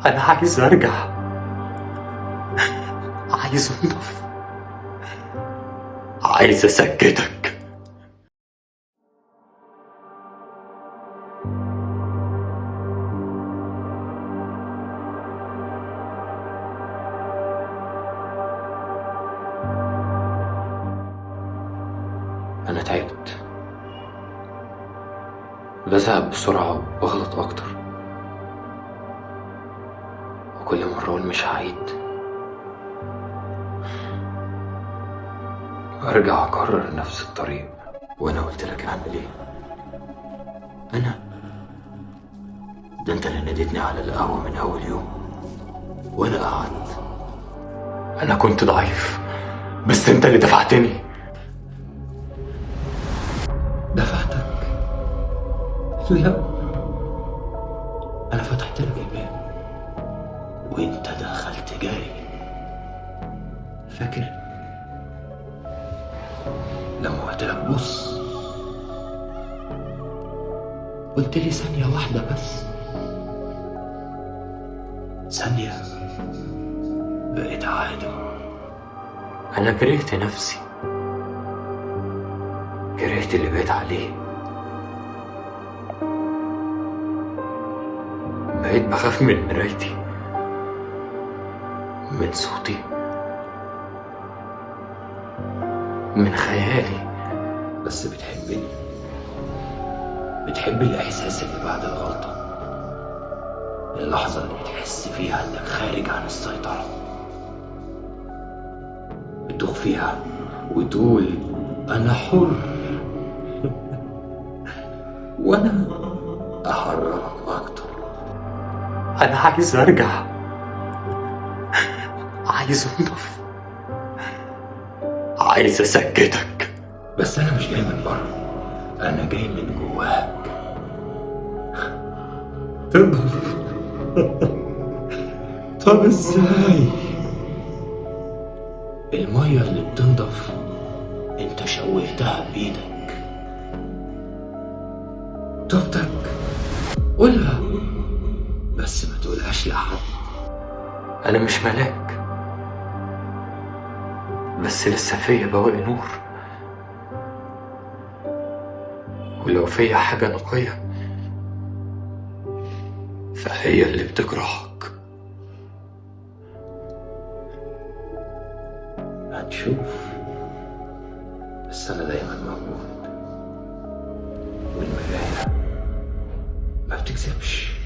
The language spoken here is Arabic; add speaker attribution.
Speaker 1: أنا عايز أرجع، عايز أنضف، عايز أسكتك. أنا تعبت، بزهق بسرعة وبغلط أكتر، وكل مرة أقول مش هعيد أرجع أكرر نفس الطريق. وأنا قلت لك أعمل إيه؟ ده أنت اللي ناديتني على القهوة من أول يوم وأنا قعدت. أنا كنت ضعيف بس أنت اللي دفعتني. دفعتك؟ لا، أنا فتحت لك الباب وأنت دخلت جاي. فاكر لما قلت لك بص، قلت لي ثانية واحدة بس، ثانية بقيت عادي. أنا كرهت نفسي، كرهت اللي بقيت عليه، بقيت بخاف من مرايتي، من صوتي، من خيالي. بس بتحبني، بتحب الإحساس اللي بعد الغلطة، اللحظة اللي بتحس فيها إنك خارج عن السيطرة، بتدوخ فيها وتقول أنا حر وأنا أحررك أكتر. أنا عايز أرجع، عايز أنضف، عايز أسكتك. بس أنا مش جاي من بره، أنا جاي من جواك. تنضف؟ طب إزاي؟ المية اللي بتنضف أنت شوهتها بإيدك. توبتك قولها، بس ما تقولهاش لحد. أنا مش ملاك، بس لسه فيا بواقي نور، ولو فيا حاجة نقية فهي اللي بتجرحك. هتشوف، بس أنا دايما موجود، والمراية ما بتكذبش.